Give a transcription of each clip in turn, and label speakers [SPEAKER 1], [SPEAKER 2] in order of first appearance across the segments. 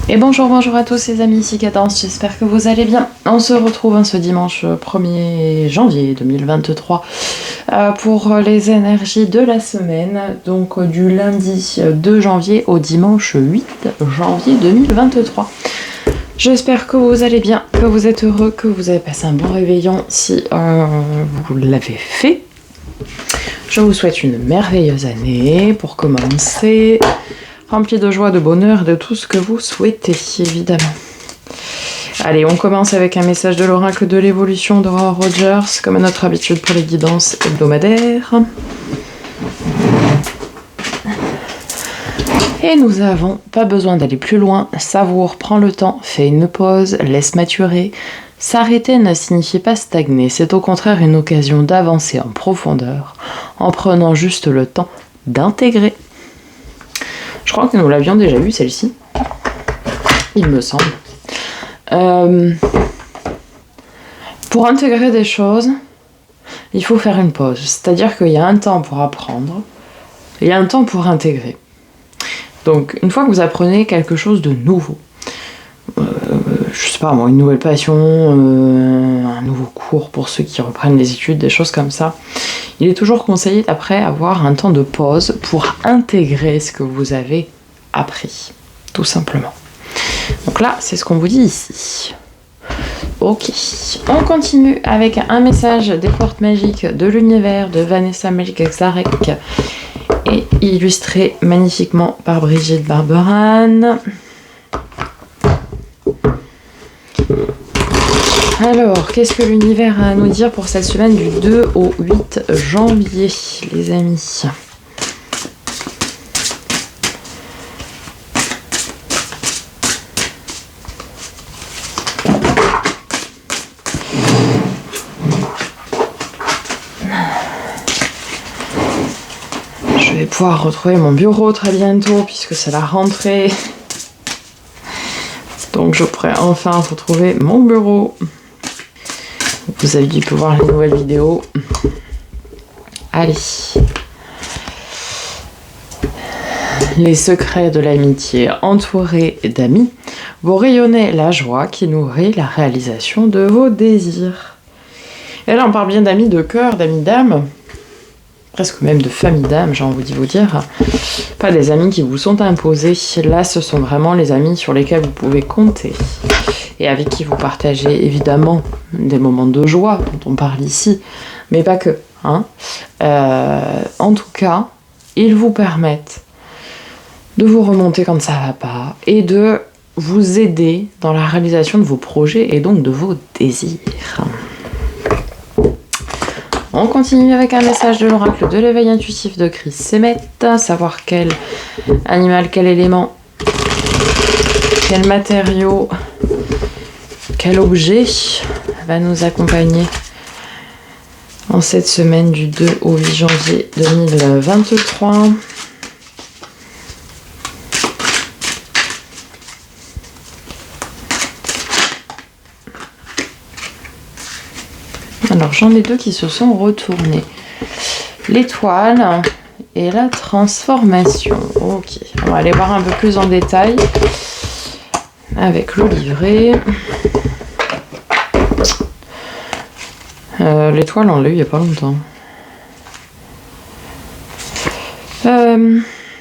[SPEAKER 1] Et bonjour à tous les amis, ici Cadence, j'espère que vous allez bien. On se retrouve ce dimanche 1er janvier 2023 pour les énergies de la semaine, donc du lundi 2 janvier au dimanche 8 janvier 2023. J'espère que vous allez bien, que vous êtes heureux, que vous avez passé un bon réveillon si vous l'avez fait. Je vous souhaite une merveilleuse année pour commencer, remplie de joie, de bonheur, de tout ce que vous souhaitez, évidemment. Allez, on commence avec un message de l'oracle de l'évolution d'Aurore Rogers, comme à notre habitude pour les guidances hebdomadaires. Et nous avons pas besoin d'aller plus loin, savoure, prends le temps, fais une pause, laisse maturer. S'arrêter ne signifie pas stagner, c'est au contraire une occasion d'avancer en profondeur, en prenant juste le temps d'intégrer. Je crois que nous l'avions déjà vue celle-ci, il me semble. Pour intégrer des choses, il faut faire une pause, c'est-à-dire qu'il y a un temps pour apprendre, il y a un temps pour intégrer. Donc, une fois que vous apprenez quelque chose de nouveau, je sais pas moi, une nouvelle passion, un nouveau cours pour ceux qui reprennent les études, des choses comme ça, il est toujours conseillé d'après avoir un temps de pause pour intégrer ce que vous avez appris, tout simplement. Donc là, c'est ce qu'on vous dit ici. Ok, on continue avec un message des portes magiques de l'univers de Vanessa Melchizedek et illustré magnifiquement par Brigitte Barberan. Alors, qu'est-ce que l'univers a à nous dire pour cette semaine du 2 au 8 janvier, les amis ? Je vais pouvoir retrouver mon bureau très bientôt, puisque c'est la rentrée. Donc je pourrai enfin retrouver mon bureau. Vous avez pu voir les nouvelles vidéos. Allez. Les secrets de l'amitié. Entourés d'amis, vous rayonnez la joie qui nourrit la réalisation de vos désirs. Et là, on parle bien d'amis de cœur, d'amis d'âme. Presque même de famille d'âme, j'ai envie de vous dire. Pas des amis qui vous sont imposés. Là, ce sont vraiment les amis sur lesquels vous pouvez compter. Et avec qui vous partagez évidemment des moments de joie, dont on parle ici, mais pas que. En tout cas, ils vous permettent de vous remonter quand ça va pas et de vous aider dans la réalisation de vos projets et donc de vos désirs. On continue avec un message de l'oracle de l'éveil intuitif de Chris Semet, savoir quel animal, quel élément, quel matériau, quel objet va nous accompagner en cette semaine du 2 au 8 janvier 2023. Alors j'en ai deux qui se sont retournés. L'étoile et la transformation. Ok, on va aller voir un peu plus en détail avec le livret. L'étoile, on l'a eu il n'y a pas longtemps.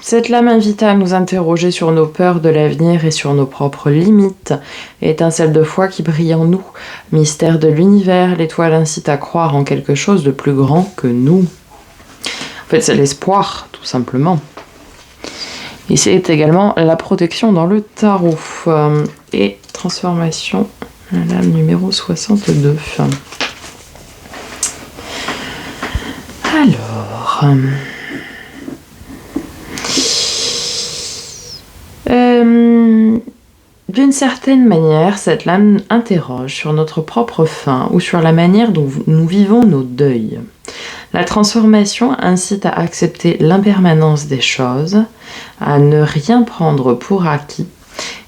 [SPEAKER 1] Cette lame invite à nous interroger sur nos peurs de l'avenir et sur nos propres limites. Étincelle de foi qui brille en nous. Mystère de l'univers, l'étoile incite à croire en quelque chose de plus grand que nous. En fait, c'est l'espoir, tout simplement. Et c'est également la protection dans le tarot. Et transformation, la lame numéro 62. Alors... d'une certaine manière, cette lame interroge sur notre propre fin ou sur la manière dont nous vivons nos deuils. La transformation incite à accepter l'impermanence des choses, à ne rien prendre pour acquis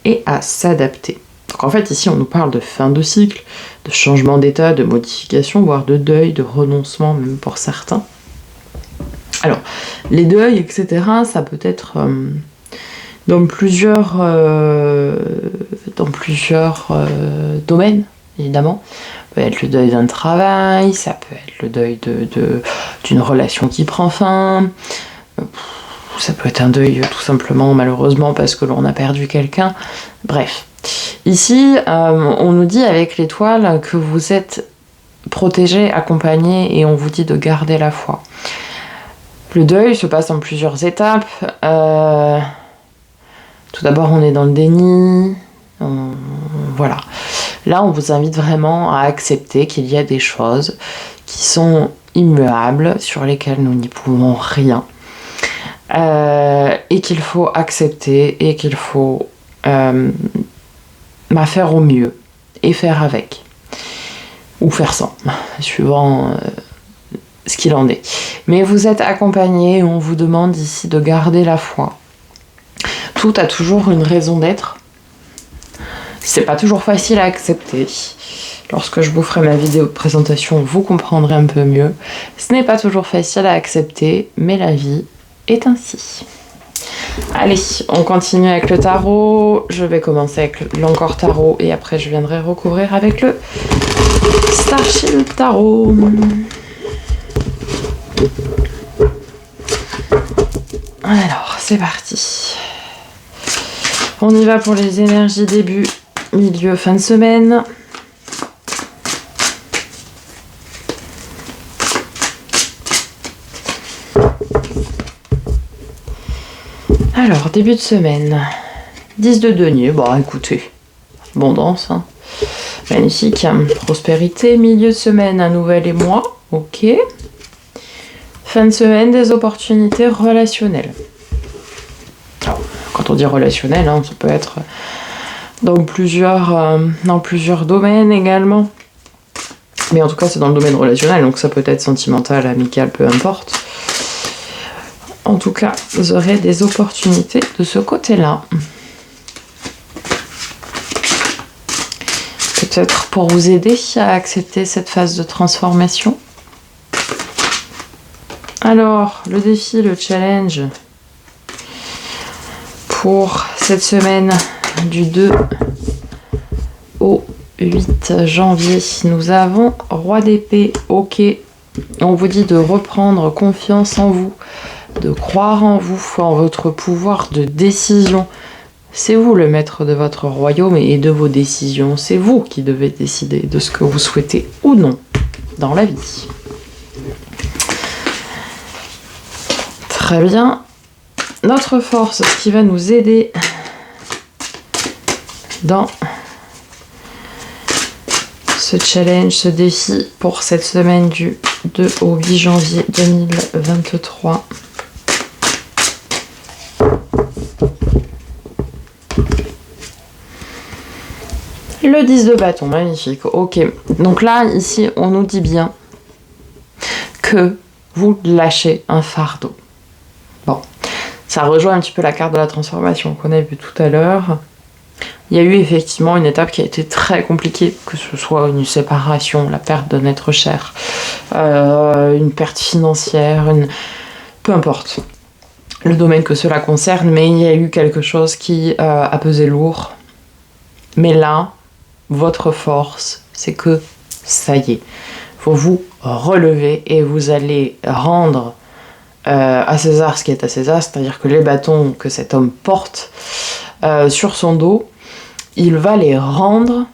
[SPEAKER 1] et à s'adapter. Donc en fait, ici, on nous parle de fin de cycle, de changement d'état, de modification, voire de deuil, de renoncement, même pour certains. Alors, les deuils, etc., ça peut être dans plusieurs domaines, évidemment. Ça peut être le deuil d'un travail, ça peut être le deuil d'une relation qui prend fin, ça peut être un deuil tout simplement, malheureusement, parce que l'on a perdu quelqu'un. Bref. Ici, on nous dit avec l'étoile que vous êtes protégé, accompagné, et on vous dit de garder la foi. Le deuil se passe en plusieurs étapes. Tout d'abord, on est dans le déni. Voilà. Là, on vous invite vraiment à accepter qu'il y a des choses qui sont immuables, sur lesquelles nous n'y pouvons rien. Et qu'il faut accepter et qu'il faut faire au mieux et faire avec. Ou faire sans, suivant ce qu'il en est. Mais vous êtes accompagné, on vous demande ici de garder la foi. Tout a toujours une raison d'être. C'est pas toujours facile à accepter. Lorsque je vous ferai ma vidéo de présentation, vous comprendrez un peu mieux. Ce n'est pas toujours facile à accepter, mais la vie est ainsi. Allez, on continue avec le tarot. Je vais commencer avec l'encore tarot et après je viendrai recouvrir avec le Starship Tarot. Alors, c'est parti. On y va pour les énergies début, milieu, fin de semaine. Alors, début de semaine. 10 de denier. Bon, écoutez, abondance, hein. Magnifique. Prospérité. Milieu de semaine, un nouvel émoi. Ok. Fin de semaine, des opportunités relationnelles. Alors, quand on dit relationnel, hein, ça peut être dans plusieurs domaines également. Mais en tout cas, c'est dans le domaine relationnel, donc ça peut être sentimental, amical, peu importe. En tout cas, vous aurez des opportunités de ce côté-là. Peut-être pour vous aider à accepter cette phase de transformation. Alors, le défi, le challenge pour cette semaine du 2 au 8 janvier, nous avons Roi d'épée. Ok, on vous dit de reprendre confiance en vous, de croire en vous, en votre pouvoir de décision. C'est vous le maître de votre royaume et de vos décisions. C'est vous qui devez décider de ce que vous souhaitez ou non dans la vie. Très bien. Notre force, ce qui va nous aider dans ce challenge, ce défi pour cette semaine du 2 au 8 janvier 2023. Le 10 de bâton, magnifique. Ok, donc là, ici, on nous dit bien que vous lâchez un fardeau. Bon, ça rejoint un petit peu la carte de la transformation qu'on a vue tout à l'heure. Il y a eu effectivement une étape qui a été très compliquée, que ce soit une séparation, la perte d'un être cher, une perte financière, peu importe le domaine que cela concerne, mais il y a eu quelque chose qui a pesé lourd. Mais là, votre force, c'est que ça y est, faut vous relever et vous allez rendre à César ce qui est à César, c'est-à-dire que les bâtons que cet homme porte sur son dos, il va les rendre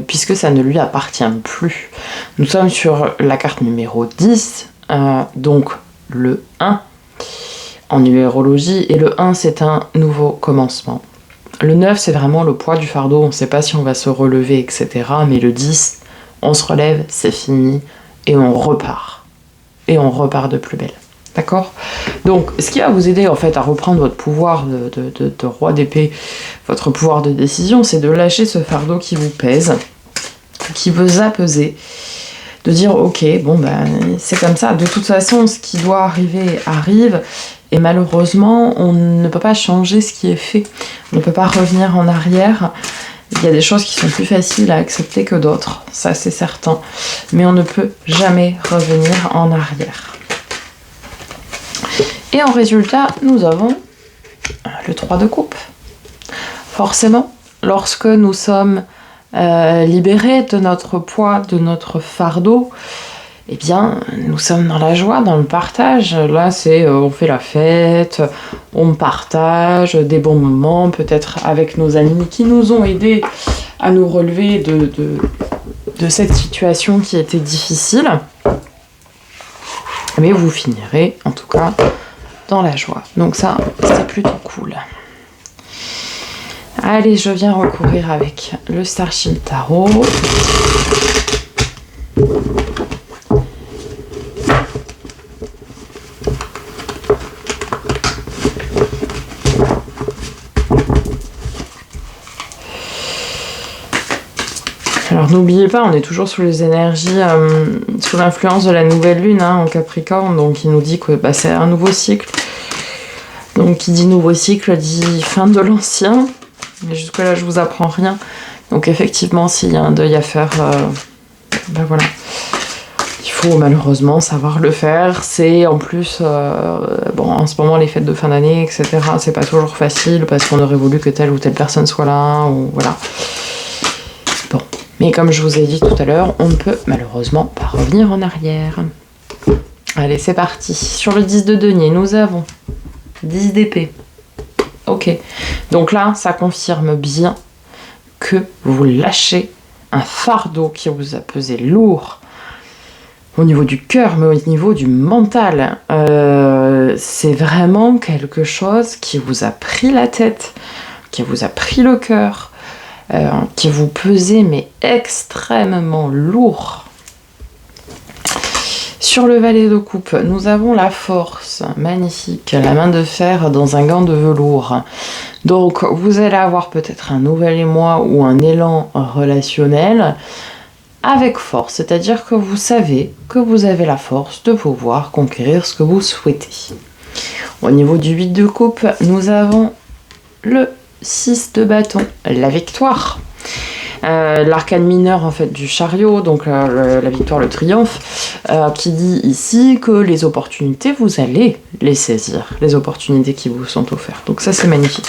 [SPEAKER 1] puisque ça ne lui appartient plus. Nous sommes sur la carte numéro 10, donc le 1 en numérologie, et le 1 c'est un nouveau commencement. Le 9 c'est vraiment le poids du fardeau, on ne sait pas si on va se relever, etc. Mais le 10, on se relève, c'est fini, et on repart. Et on repart de plus belle. D'accord ? Donc, ce qui va vous aider en fait à reprendre votre pouvoir de roi d'épée, votre pouvoir de décision, c'est de lâcher ce fardeau qui vous pèse, qui vous a pesé, de dire ok, bon ben c'est comme ça, de toute façon ce qui doit arriver arrive, et malheureusement on ne peut pas changer ce qui est fait, on ne peut pas revenir en arrière. Il y a des choses qui sont plus faciles à accepter que d'autres, ça c'est certain, mais on ne peut jamais revenir en arrière. Et en résultat, nous avons le 3 de coupe. Forcément, lorsque nous sommes libérés de notre poids, de notre fardeau, eh bien, nous sommes dans la joie, dans le partage. Là, c'est on fait la fête, on partage des bons moments, peut-être avec nos amis qui nous ont aidés à nous relever de cette situation qui était difficile. Mais vous finirez, en tout cas, dans la joie. Donc ça, c'est plutôt cool. Allez, je viens recourir avec le Starshield Tarot. Alors n'oubliez pas, on est toujours sous les énergies, sous l'influence de la nouvelle lune en Capricorne, donc il nous dit que c'est un nouveau cycle. Donc qui dit nouveau cycle dit fin de l'ancien. Mais jusque-là, je vous apprends rien. Donc effectivement, s'il y a un deuil à faire, voilà. Il faut malheureusement savoir le faire. C'est en plus, en ce moment, les fêtes de fin d'année, etc., c'est pas toujours facile parce qu'on aurait voulu que telle ou telle personne soit là, ou voilà. Bon. Mais comme je vous ai dit tout à l'heure, on ne peut malheureusement pas revenir en arrière. Allez, c'est parti. Sur le 10 de denier, nous avons 10 d'épée. Ok. Donc là, ça confirme bien que vous lâchez un fardeau qui vous a pesé lourd au niveau du cœur, mais au niveau du mental. C'est vraiment quelque chose qui vous a pris la tête, qui vous a pris le cœur, qui vous pesait mais extrêmement lourd. Sur le valet de coupe, nous avons la force, magnifique, la main de fer dans un gant de velours. Donc vous allez avoir peut-être un nouvel émoi ou un élan relationnel avec force, c'est-à-dire que vous savez que vous avez la force de pouvoir conquérir ce que vous souhaitez. Au niveau du 8 de coupe, nous avons le 6 de bâton, la victoire. L'arcane mineur en fait du chariot, donc la victoire, le triomphe, qui dit ici que les opportunités, vous allez les saisir, les opportunités qui vous sont offertes. Donc ça, c'est magnifique.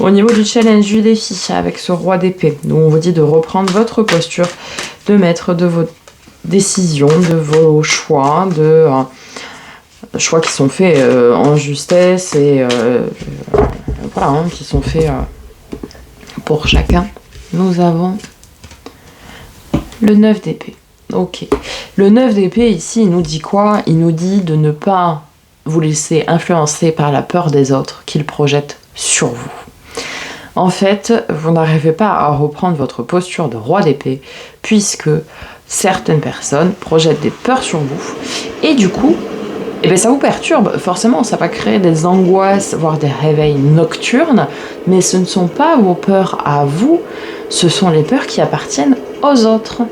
[SPEAKER 1] Au niveau du challenge, du défi, avec ce roi d'épée, où on vous dit de reprendre votre posture, de mettre de vos décisions, de vos choix, choix qui sont faits en justesse et qui sont faits pour chacun. Nous avons le 9 d'épée. Ok. Le 9 d'épée, ici, il nous dit quoi? Il nous dit de ne pas vous laisser influencer par la peur des autres qu'ils projettent sur vous. En fait, vous n'arrivez pas à reprendre votre posture de roi d'épée, puisque certaines personnes projettent des peurs sur vous, et du coup, ça vous perturbe. Forcément, ça va créer des angoisses, voire des réveils nocturnes, mais ce ne sont pas vos peurs à vous, ce sont les peurs qui appartiennent aux autres.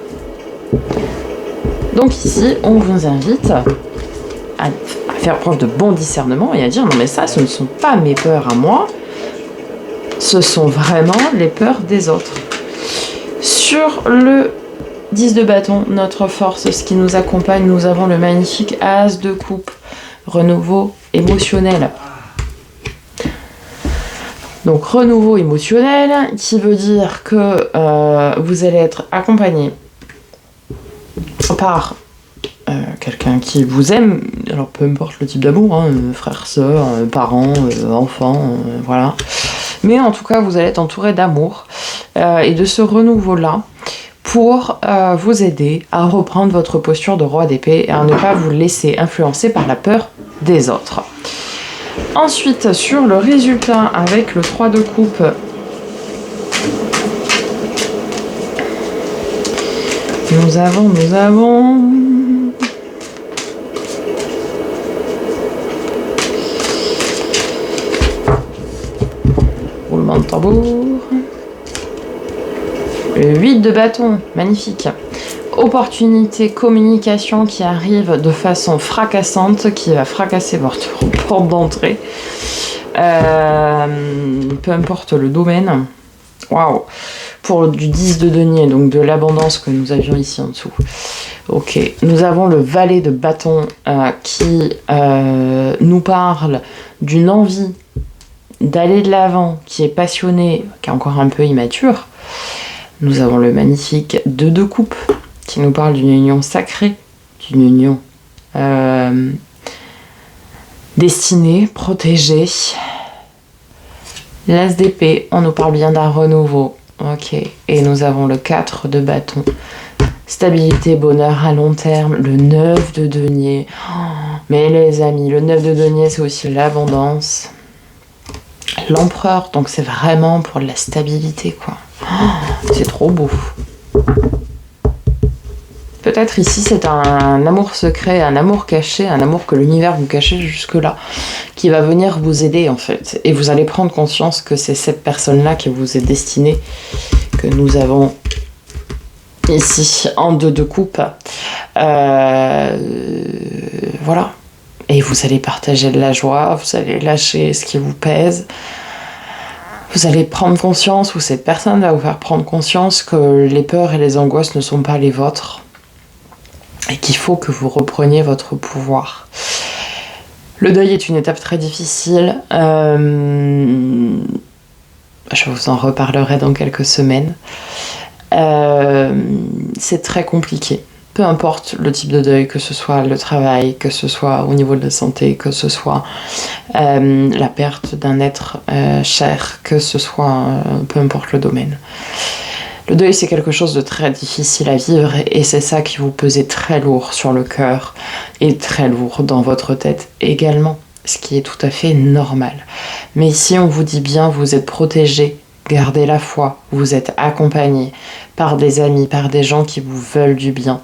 [SPEAKER 1] Donc ici, on vous invite à faire preuve de bon discernement et à dire non mais ça, ce ne sont pas mes peurs à moi, ce sont vraiment les peurs des autres. Sur le 10 de bâton, notre force, ce qui nous accompagne, nous avons le magnifique As de coupe, renouveau émotionnel. Donc renouveau émotionnel, qui veut dire que vous allez être accompagné par quelqu'un qui vous aime, alors peu importe le type d'amour, frère, sœur, parents, enfants, voilà. Mais en tout cas, vous allez être entouré d'amour et de ce renouveau-là pour vous aider à reprendre votre posture de roi d'épée et à ne pas vous laisser influencer par la peur des autres. Ensuite, sur le résultat avec le 3 de coupe, nous avons roulement de tambour, le 8 de bâton, magnifique. Opportunité, communication qui arrive de façon fracassante, qui va fracasser votre porte d'entrée. Peu importe le domaine. Waouh! Pour du 10 de denier, donc de l'abondance que nous avions ici en dessous. Ok, nous avons le valet de bâton qui nous parle d'une envie d'aller de l'avant, qui est passionné, qui est encore un peu immature, nous avons le magnifique 2 de coupe, qui nous parle d'une union sacrée, d'une union destinée, protégée. L'As d'épée, on nous parle bien d'un renouveau. Ok, et nous avons le 4 de bâton. Stabilité, bonheur à long terme. Le 9 de denier. Oh, mais les amis, le 9 de denier, c'est aussi l'abondance. L'empereur, donc c'est vraiment pour de la stabilité, quoi. Oh, c'est trop beau. Peut-être ici, c'est un amour secret, un amour caché, un amour que l'univers vous cachait jusque-là, qui va venir vous aider, en fait. Et vous allez prendre conscience que c'est cette personne-là qui vous est destinée, que nous avons ici en 2 de coupe. Voilà. Et vous allez partager de la joie, vous allez lâcher ce qui vous pèse. Vous allez prendre conscience, ou cette personne va vous faire prendre conscience que les peurs et les angoisses ne sont pas les vôtres. Et qu'il faut que vous repreniez votre pouvoir. Le deuil est une étape très difficile. Je vous en reparlerai dans quelques semaines. C'est très compliqué. Peu importe le type de deuil, que ce soit le travail, que ce soit au niveau de la santé, que ce soit la perte d'un être cher, que ce soit peu importe le domaine. Le deuil, c'est quelque chose de très difficile à vivre et c'est ça qui vous pesait très lourd sur le cœur et très lourd dans votre tête également, ce qui est tout à fait normal. Mais ici, on vous dit bien, vous êtes protégé, gardez la foi, vous êtes accompagné par des amis, par des gens qui vous veulent du bien,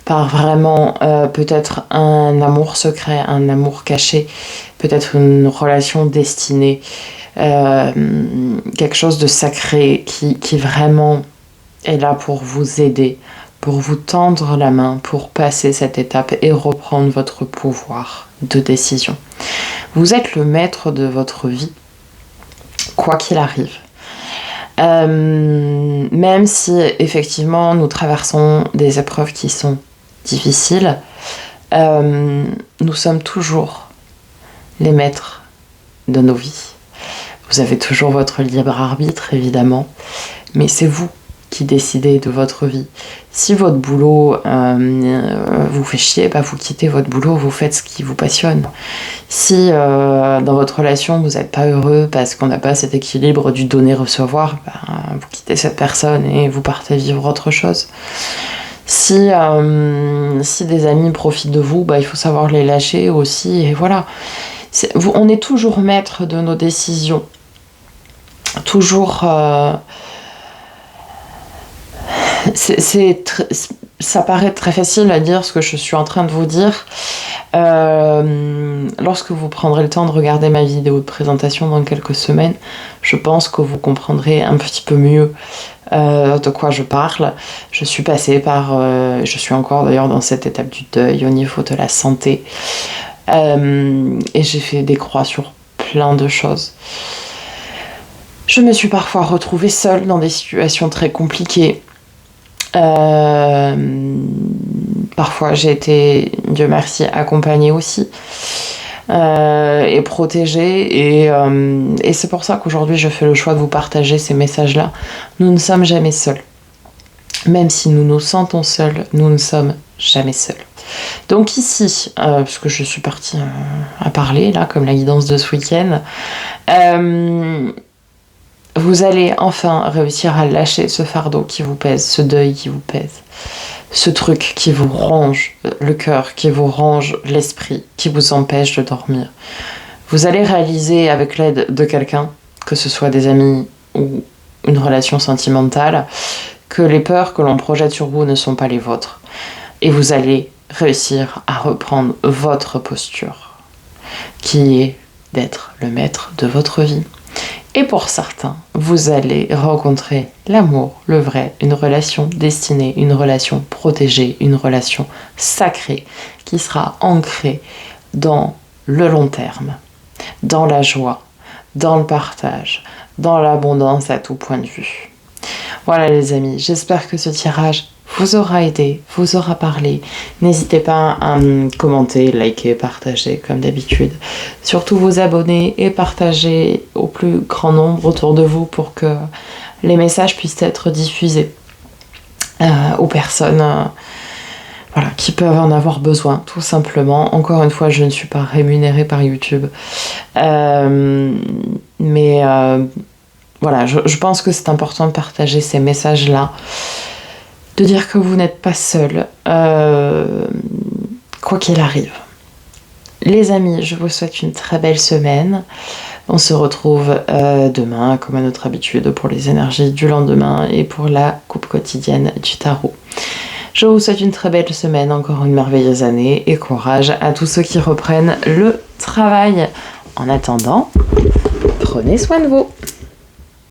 [SPEAKER 1] par vraiment peut-être un amour secret, un amour caché, peut-être une relation destinée, quelque chose de sacré qui vraiment est là pour vous aider, pour vous tendre la main, pour passer cette étape et reprendre votre pouvoir de décision. Vous êtes le maître de votre vie, quoi qu'il arrive. Même si effectivement nous traversons des épreuves qui sont difficiles, nous sommes toujours les maîtres de nos vies. Vous avez toujours votre libre arbitre, évidemment, mais c'est vous qui décidez de votre vie. Si votre boulot vous fait chier, vous quittez votre boulot, vous faites ce qui vous passionne. Si dans votre relation vous n'êtes pas heureux parce qu'on n'a pas cet équilibre du donner-recevoir, vous quittez cette personne et vous partez vivre autre chose. Si des amis profitent de vous, il faut savoir les lâcher aussi, et voilà. On est toujours maître de nos décisions. Toujours... ça paraît très facile à dire ce que je suis en train de vous dire. Lorsque vous prendrez le temps de regarder ma vidéo de présentation dans quelques semaines, je pense que vous comprendrez un petit peu mieux de quoi je parle. Je suis passée par... je suis encore d'ailleurs dans cette étape du deuil au niveau de la santé. Et j'ai fait des croix sur plein de choses. Je me suis parfois retrouvée seule dans des situations très compliquées. Parfois j'ai été, Dieu merci, accompagnée aussi et protégée et c'est pour ça qu'aujourd'hui je fais le choix de vous partager ces messages-là. Nous ne sommes jamais seuls. Même si nous nous sentons seuls, nous ne sommes jamais seuls. Donc ici, parce que je suis partie à parler là, comme la guidance de ce week-end, vous allez enfin réussir à lâcher ce fardeau qui vous pèse, ce deuil qui vous pèse, ce truc qui vous ronge le cœur, qui vous ronge l'esprit, qui vous empêche de dormir. Vous allez réaliser avec l'aide de quelqu'un, que ce soit des amis ou une relation sentimentale, que les peurs que l'on projette sur vous ne sont pas les vôtres. Et vous allez réussir à reprendre votre posture, qui est d'être le maître de votre vie. Et pour certains, vous allez rencontrer l'amour, le vrai, une relation destinée, une relation protégée, une relation sacrée qui sera ancrée dans le long terme, dans la joie, dans le partage, dans l'abondance à tout point de vue. Voilà les amis, j'espère que ce tirage vous aura aidé, vous aura parlé. N'hésitez pas à commenter, liker, partager comme d'habitude. Surtout vous abonner et partager au plus grand nombre autour de vous pour que les messages puissent être diffusés aux personnes voilà, qui peuvent en avoir besoin, tout simplement. Encore une fois, je ne suis pas rémunérée par YouTube. Mais voilà, je pense que c'est important de partager ces messages-là, de dire que vous n'êtes pas seul, quoi qu'il arrive. Les amis, je vous souhaite une très belle semaine. On se retrouve demain, comme à notre habitude, pour les énergies du lendemain et pour la coupe quotidienne du tarot. Je vous souhaite une très belle semaine, encore une merveilleuse année et courage à tous ceux qui reprennent le travail. En attendant, prenez soin de vous.